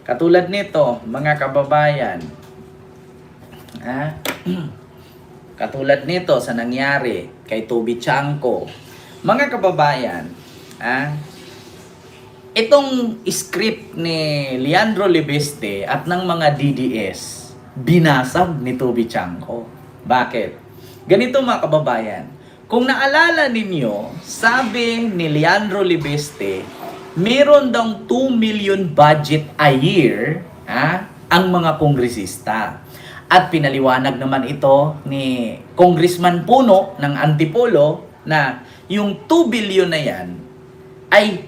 Katulad nito, mga kababayan. Katulad nito sa nangyari kay Toby Chanko. Mga kababayan, itong script ni Leandro Libeste at ng mga DDS, binasag ni Toby Chanko. Bakit? Ganito mga kababayan, kung naalala ninyo, sabi ni Leandro Libeste, meron daw 2 million budget a year ang mga kongresista. At pinaliwanag naman ito ni Congressman Puno ng Antipolo na yung 2 billion na yan ay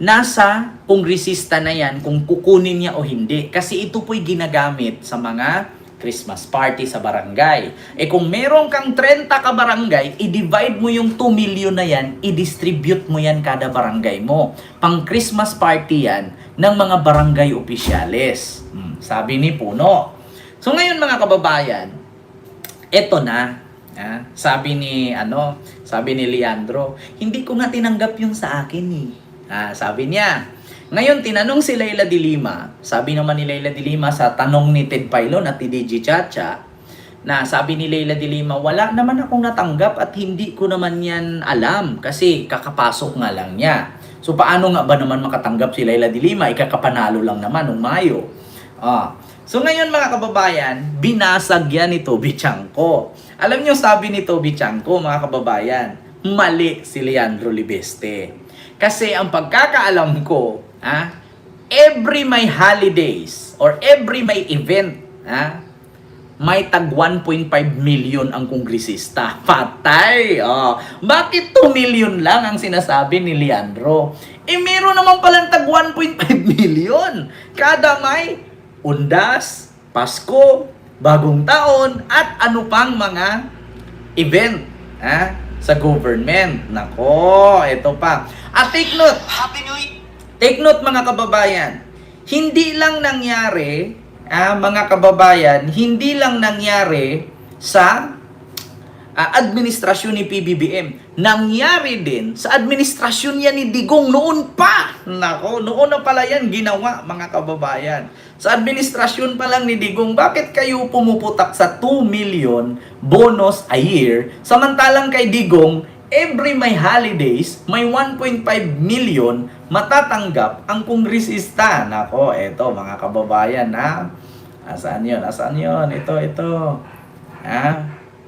nasa kongresista na yan kung kukunin niya o hindi. Kasi ito po'y ginagamit sa mga Christmas party sa barangay. Kung meron kang 30 ka barangay, i-divide mo yung 2 million na yan, i-distribute mo yan kada barangay mo. Pang Christmas party yan ng mga barangay opisyales. Sabi ni Puno. So ngayon mga kababayan, eto na. Sabi ni Leandro, hindi ko nga tinanggap yung sa akin sabi niya. Ngayon, tinanong si Leila de Lima, sabi naman ni Leila de Lima sa tanong ni Ted Pailon at ni DJ Chacha, na sabi ni Leila de Lima, wala naman akong natanggap at hindi ko naman yan alam kasi kakapasok nga lang niya. So, paano nga ba naman makatanggap si Leila de Lima? Ikakapanalo lang naman noong Mayo. So, ngayon mga kababayan, binasag yan ni Toby Chanko. Alam niyo, sabi ni Toby Chanko, mga kababayan, mali si Leandro Libeste. Kasi ang pagkakaalam ko, every may holidays or every may event, may tag 1.5 million ang kongresista. Patay! Bakit 2 million lang ang sinasabi ni Leandro? Meron naman palang tag 1.5 million. Kada may undas, Pasko, Bagong Taon, at ano pang mga event sa government. Nako, ito pa. At take note, take note mga kababayan, hindi lang nangyari, mga kababayan, hindi lang nangyari sa administrasyon ni PBBM. Nangyari din sa administrasyon yan ni Digong noon pa. Nako, noon na pala yan ginawa mga kababayan. Sa administrasyon pa lang ni Digong, bakit kayo pumuputak sa 2 million bonus a year, samantalang kay Digong, every may holidays, may 1.5 million matatanggap ang kongresista. Nako, eto mga kababayan Asaan yun? Asaan yun? Ito.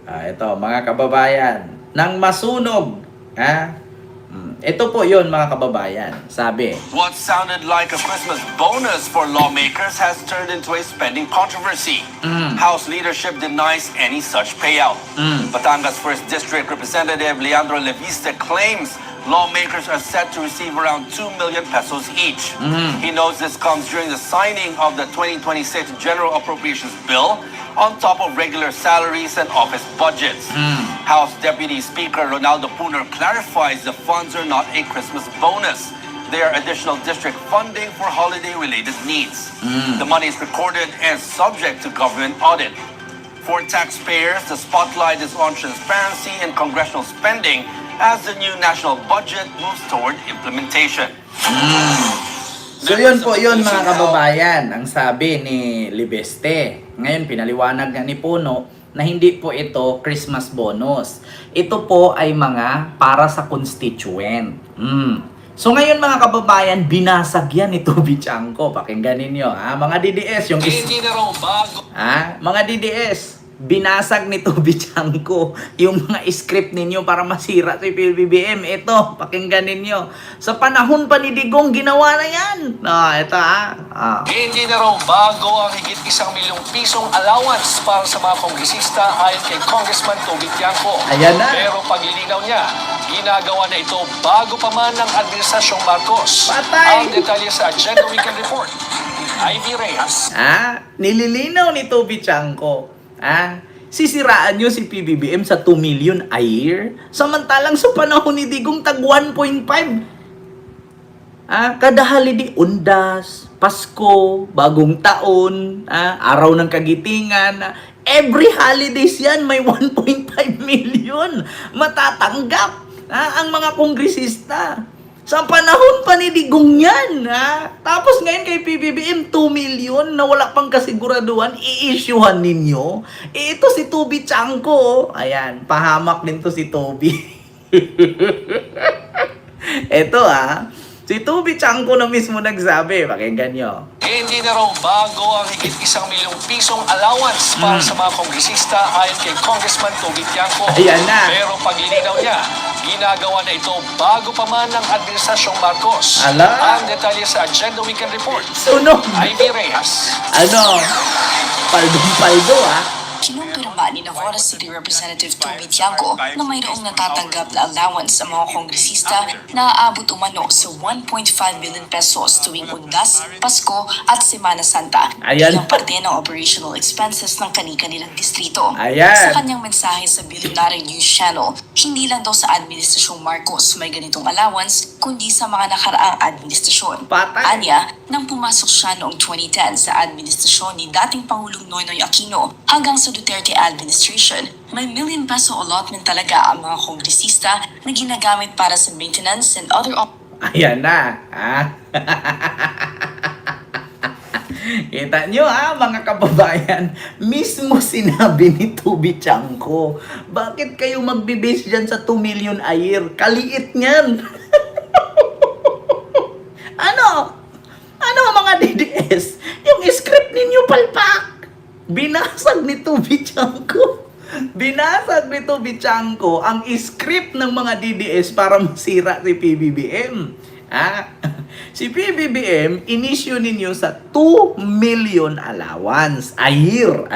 Ito mga kababayan. Nang masunog. Ito po yun mga kababayan. Sabi, what sounded like a Christmas bonus for lawmakers has turned into a spending controversy. House leadership denies any such payout. Batangas 1st District Representative Leandro Leviste claims lawmakers are set to receive around 2 million pesos each. He knows this comes during the signing of the 2026 General Appropriations Bill on top of regular salaries and office budgets. House Deputy Speaker Ronaldo Puner clarifies the funds are not a Christmas bonus. They are additional district funding for holiday-related needs. The money is recorded and subject to government audit. For taxpayers, the spotlight is on transparency and congressional spending as the new national budget moves toward implementation. So yun po yun mga kababayan, ang sabi ni Libeste. Ngayon pinaliwanag nga ni Puno na hindi po ito Christmas bonus. Ito po ay mga para sa constituent. So ngayon mga kababayan, binasag yan ni Toby Chanko. Pakinggan ninyo mga DDS, yung mga DDS, binasag ni Toby Chanko yung mga script ninyo para masira si PBBM. Ito, pakinggan ninyo. Sa panahon pa ni Digong, ginawa na yan. Ito Hindi na raw bago ang higit 1 milyong pisong allowance para sa mga kongresista ayon kay Congressman Toby Chanko. Ayan na. Pero paglilinaw niya, ginagawa na ito bago pa man ng Administrasyong Marcos. Patay! Ang detalye sa Agenda Weekend Report. Ivy Reyes. Nililinaw ni Toby Chanko. Sisiraan nyo si PBBM sa 2 million a year? Samantalang sa panahon ni Digong, tag 1.5. Kada holiday, undas, Pasko, Bagong Taon, Araw ng Kagitingan, every holidays yan, may 1.5 million matatanggap ang mga kongresista. Sa panahon pa ni Digong yan, ha? Tapos ngayon kay PBBM, 2 million na wala pang kasiguraduhan, i-issuehan ninyo. Ito si Toby Chanko, ayan, pahamak din to si Toby. Ito si Toby Chanko na mismo nagsabi, pakinggan nyo. Hindi na raw bago ang higit 1 milyong pisong allowance para sa mga kongresista ayon kay Congressman Toby Tiangco. Ayan na. Pero paglilinaw niya, ginagawa na ito bago pa man ng Administrasyong Marcos. Ala. Ang detalye sa Agenda Weekend Report. Sunog. Ivy Reyes. Paldong-paldo, Kinumpirma ni Navotas City Representative Toby Tiangco na mayroong natatanggap na allowance sa mga kongresista na aabot umano sa 1.5 million pesos tuwing Undas, Pasko at Semana Santa Ayan. bilang parte ng operational expenses ng kani-kanilang distrito. Ayan. Sa kanyang mensahe sa Billionaire News Channel, hindi lang daw sa Administrasyong Marcos may ganitong allowance, kundi sa mga nakaraang administrasyon. Patay. Anya, nang pumasok siya noong 2010 sa administrasyon ni dating Pangulong Noynoy Aquino hanggang sa Duterte administration, may ₱1 million allotment talaga ang mga kongresista na ginagamit para sa maintenance and other Ayan na, Kita nyo mga kababayan, mismo sinabi ni Toby Chanko, bakit kayo magbe-base dyan sa 2 million a year? Kaliit niyan. Ano mga DDS? Yung script ninyo palpak. Binasag ni Toby Chanko. Binasag ni Toby Chanko ang script ng mga DDS para masira si PBBM. Si PBBM, inisyu ninyo sa 2 million allowance a year.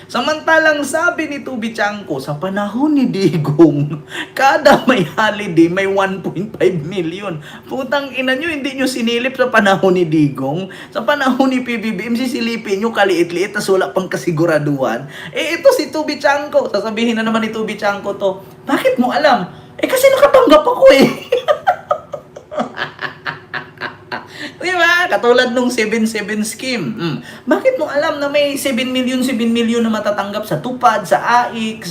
Samantalang sabi ni Toby Chanko, sa panahon ni Digong, kada may holiday may 1.5 million. Putang ina nyo, hindi nyo sinilip sa panahon ni Digong. Sa panahon ni PBBM, sisilipin nyo kaliit-liit na wala pang kasiguraduhan. Ito si Toby Chanko. Sasabihin na naman ni Toby Chanko to, bakit mo alam? Kasi nakatanggap ako Diba? Katulad nung 7-7 scheme. Bakit mo alam na may 7 million na matatanggap sa tupad, sa AIC,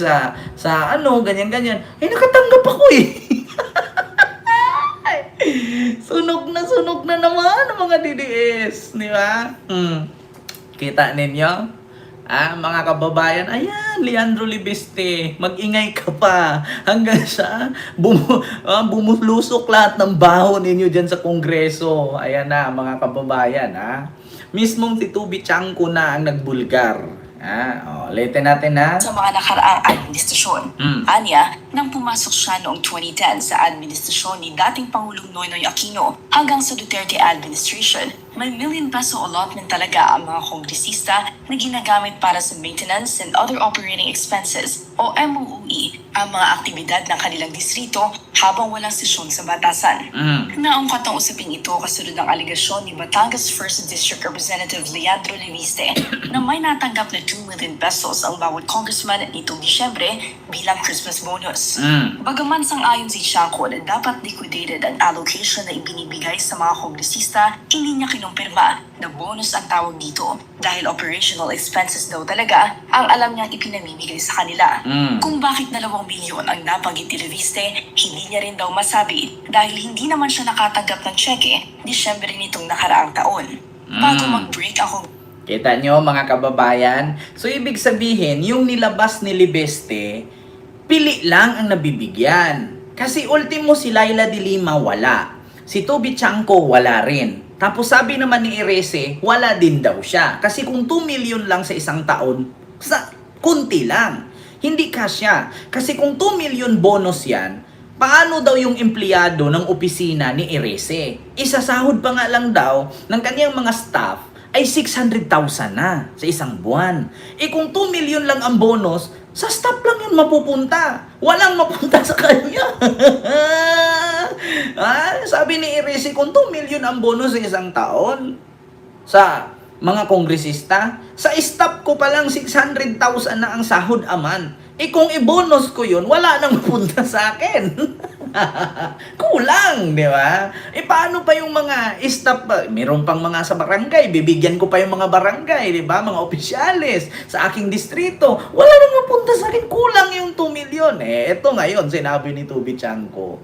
sa ganyan-ganyan? Nakatanggap ako Sunog na naman ang mga DDS. Diba? Kita ninyo? Mga kababayan, ayan, Leandro Libeste, mag-ingay ka pa hanggang sa bumulusok lahat ng baho ninyo dyan sa Kongreso. Ayan na, mga kababayan, mismong si Toby Chanko na ang nagbulgar. Ulitin natin sa mga nakaraang administrasyon. Anya, nang pumasok siya noong 2010 sa administrasyon ni dating Pangulong Noynoy Aquino hanggang sa Duterte administration, may ₱1 million allotment talaga ang mga kongresista na ginagamit para sa maintenance and other operating expenses o MOOE ang mga aktibidad ng kanilang distrito habang walang sesyon sa batasan. Naungkat ang usaping ito kasunod ng aligasyon ni Batangas 1st District Representative Leandro Libiste na may natanggap na ₱2 million ang bawat congressman nitong Disyembre bilang Christmas bonus. Bagaman sang-ayon si Chanco na dapat liquidated ang allocation na ibinibigay sa mga kongresista, hindi niya kinumpirma na bonus ang tawag dito dahil operational expenses daw talaga ang alam niyang ipinamimigay sa kanila. Kung bakit ₱2 milyon ang nabanggit ni Libiste, hindi niya rin daw masabi dahil hindi naman siya nakatanggap ng cheque Disyembre nitong nakaraang taon. Bago mag-break ako. Kita nyo mga kababayan? So ibig sabihin, yung nilabas ni Libeste, pili lang ang nabibigyan. Kasi ultimo si Laila de Lima wala. Si Toby Chanko wala rin. Tapos sabi naman ni Erese, wala din daw siya. Kasi kung 2 million lang sa isang taon, kunti lang. Hindi kasya. Kasi kung 2 million bonus yan, paano daw yung empleyado ng opisina ni Erese? Isasahod pa nga lang daw ng kanyang mga staff ay 600,000 na sa isang buwan. Kung 2 million lang ang bonus, sa staff lang yun mapupunta. Walang mapunta sa kanya. Sabi ni Erese, kung 2 million ang bonus sa isang taon, sa mga kongresista, sa staff ko pa lang 600,000 na ang sahod aman. Kung i-bonus ko yun, wala nang mapunta sa akin. Kulang, di ba? Paano pa yung mga staff? Meron pang mga sa barangay, bibigyan ko pa yung mga barangay, di ba? Mga opisyales sa aking distrito. Wala nang mapunta sa akin, kulang yung 2 million. Ito ngayon, sinabi ni Toby Chanko,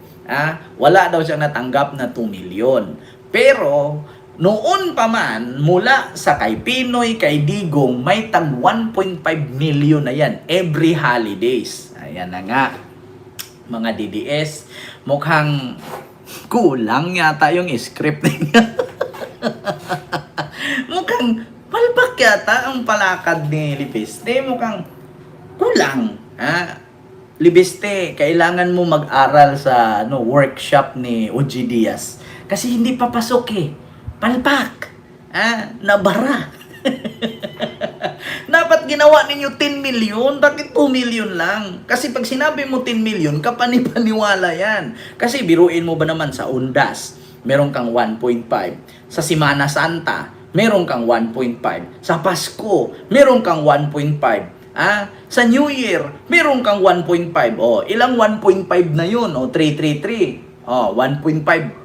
Wala daw siyang natanggap na 2 million. Pero, noon pa man, mula sa kay Pinoy, kay Digong, may tag 1.5 million na yan every holidays. Ayan na nga, mga DDS. Mukhang kulang yata yung script niya. Mukhang palpak yata ang palakad ni Libeste. Mukhang kulang. Libeste, kailangan mo mag-aral sa workshop ni OG Diaz. Kasi hindi papasok Palpak. Nabara. Dapat ginawa ninyo 10 million. Bakit 2 million lang? Kasi pag sinabi mo 10 million, kapanipaniwala yan. Kasi biruin mo ba naman sa Undas, meron kang 1.5. Sa Semana Santa, meron kang 1.5. Sa Pasko, meron kang 1.5. Sa New Year, meron kang 1.5. Ilang 1.5 na yun? 333. 1.5.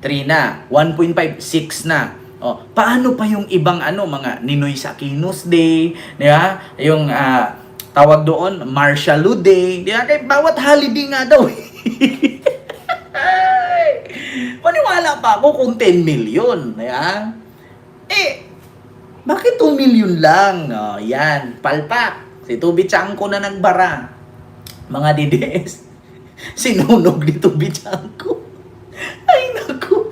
3 na. 1.5, 6 na. Paano pa yung ibang mga Ninoy Saquinos Day, di ba? Yung tawag doon, Martialu Day, di ba? Kaya bawat holiday nga daw. Paniwala pa ako kung 10 million, di ba? Bakit 2 million lang? Yan, palpak. Si Tubi Chanko na nagbara. Mga DDS, sinunog ni Tubi Chanko. Ay, naku.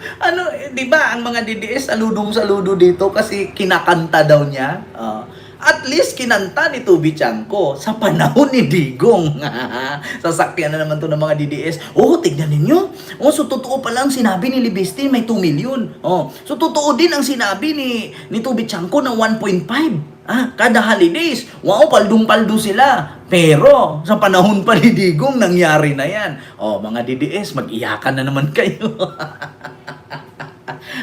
Di ba, ang mga DDS saludong saludo dito kasi kinakanta daw niya. At least kinanta ni Tubi Chanko sa panahon ni Digong. Sasakyan na naman to ng mga DDS. Tignan ninyo. So totoo pa lang sinabi ni Libiste may 2 million. So totoo din ang sinabi ni Tubi Chanko na 1.5. Kada holidays. Wow, paldong-paldo sila. Pero sa panahon pa ni Digong nangyari na yan. Mga DDS, mag-iyakan na naman kayo.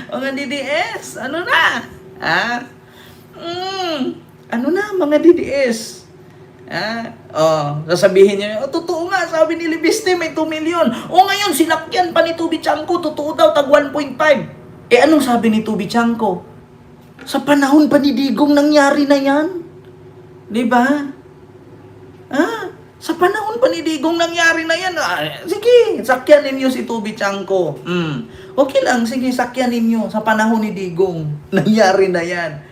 Mga DDS, ano na? Ano na, mga DDS? Sasabihin niyo, totoo nga, sabi ni Libiste, may 2 million. Ngayon, sinakyan pa ni Tubi Chanko, totoo daw, tag 1.5. Anong sabi ni Tubi Chanko? Sa panahon pa ni Digong, nangyari na yan. Di ba? Sa panahon pa ni Digong, nangyari na yan. Sige, sakyan ninyo si Tubi Chanko. Okay lang, sige, sakyan ninyo. Sa panahon ni Digong, nangyari na yan.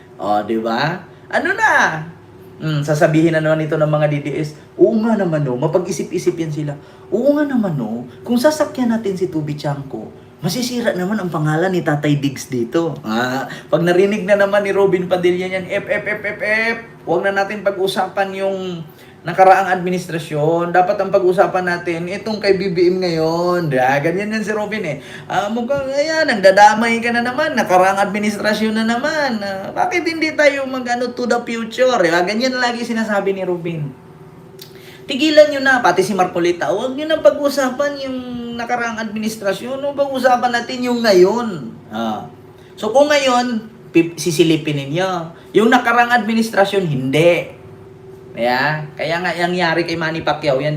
Di ba? Ano na? Sasabihin na naman ito ng mga DDS, oo nga naman mapag-isip-isip yan sila. Oo nga naman kung sasakyan natin si Tubi Chanko, masisira naman ang pangalan ni Tatay Diggs dito. Pag narinig na naman ni Robin Padilla yan, huwag na natin pag-usapan yung nakaraang administrasyon. Dapat ang pag-usapan natin, itong kay BBM ngayon. Ganyan yan si Robin mukhang, nagdadamay ka na naman. Nakaraang administrasyon na naman. Bakit hindi tayo to the future? Ganyan lagi sinasabi ni Robin. Tigilan nyo na, pati si Marcolita. Huwag nyo na pag-usapan yung nakaraang administrasyon. Pag-usapan natin yung ngayon. So kung ngayon, sisilipin ninyo. Yung nakaraang administrasyon, hindi. Kaya nga nangyari kay Manny Pacquiao yan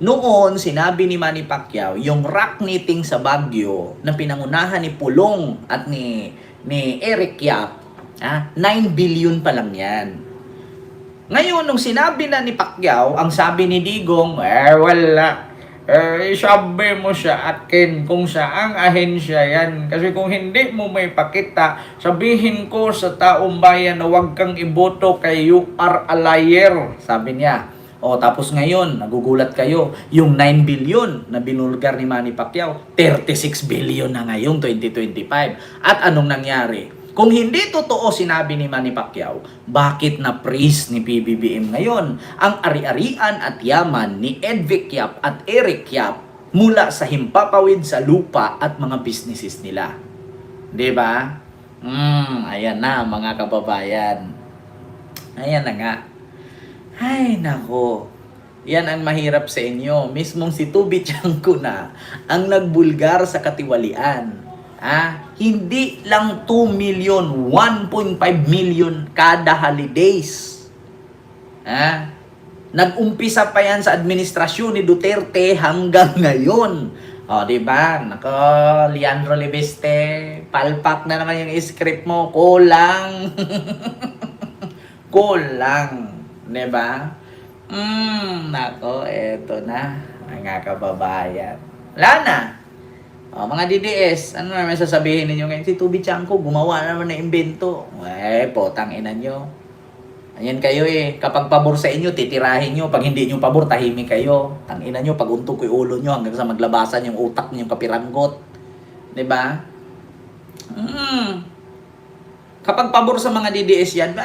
Noon, sinabi ni Manny Pacquiao, yung rock knitting sa Baguio na pinangunahan ni Pulong at ni Eric Yap, 9 billion pa lang yan. Ngayon, nung sinabi na ni Pacquiao, ang sabi ni Digong, wala. Sabi mo sa akin kung saang ahensya yan. Kasi kung hindi mo may pakita, sabihin ko sa taong bayan na huwag kang iboto kay you are a liar. Sabi niya. Tapos ngayon, nagugulat kayo, yung 9 billion na binulgar ni Manny Pacquiao, 36 billion na ngayong 2025. At anong nangyari? Kung hindi totoo sinabi ni Manny Pacquiao, bakit na-freeze ni PBBM ngayon ang ari-arian at yaman ni Edvic Yap at Eric Yap mula sa himpapawid sa lupa at mga businesses nila? Diba? Ayan na mga kababayan. Ayan na nga. Ay nako. Yan ang mahirap sa inyo. Mismong si Tubi Chanko na ang nagbulgar sa katiwalian. Hindi lang 2 million, 1.5 million kada holidays. Nag-umpisa pa yan sa administrasyon ni Duterte hanggang ngayon. Di ba? Nako, Leandro Libeste, palpak na naman yung script mo. Kulang. Kulang. Di ba? Nako, eto na, mga kababayan. Wala na. Mga DDS, ano naman sasabihin ninyo ngayon? Si Tubi Chanco, gumawa na naman ng imbento. Potang ina nyo. Ayan kayo kapag pabor sa inyo, titirahin nyo. Pag hindi nyo pabor, tahimik kayo. Tangina nyo, pag untog ko yung ulo nyo hanggang sa maglabasan yung utak nyo, yung kapiranggot. Diba? Kapag pabor sa mga DDS yan,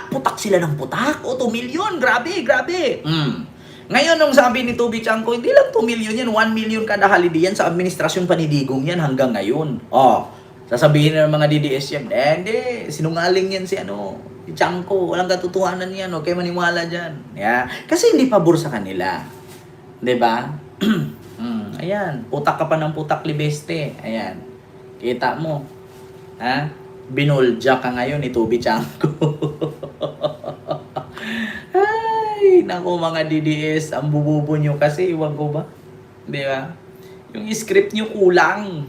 putak sila ng putak. 2 million, grabe. Ngayon, nung sabi ni Tubi Chanco, hindi lang 2 million yan, 1 million kada holiday yan sa administrasyon panidigong yan hanggang ngayon. Sasabihin ng mga DDS yan, hindi, sinungaling yan si Chanco, walang katotohanan yan, okay maniwala dyan. Kasi hindi pabor sa kanila. Diba? Ayan, putak ka pa ng putak libeste. Ayan, kita mo. Binulja ka ngayon ni Tubi Chanco. Ay, naku mga DDS, ang bububo nyo kasi, iwan ko ba? Di ba? Yung script nyo kulang.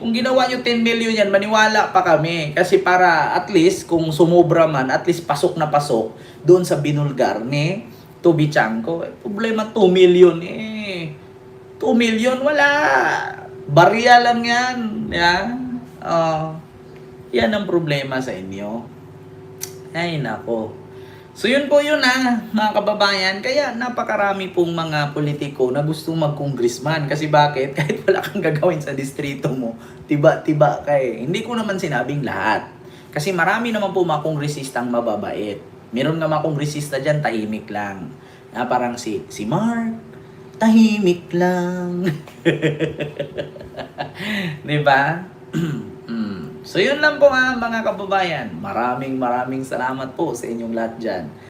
Kung ginawa nyo 10 million yan, maniwala pa kami. Kasi para at least, kung sumobra man, at least pasok na pasok doon sa binulgar ni Tubi Chanco. Problema 2 million 2 million, wala. Barya lang yan. Yan ang problema sa inyo. Ay, nako. So yun po yun mga kababayan. Kaya napakarami pong mga politiko na gusto mag-congressman. Kasi bakit? Kahit wala kang gagawin sa distrito mo, tiba-tiba ka Hindi ko naman sinabing lahat. Kasi marami naman po mga kongresistang mababait. Meron nga mga kongresista dyan, tahimik lang. Parang si Mark, tahimik lang. Diba? So yun lang po mga kababayan. Maraming salamat po sa inyong lahat dyan.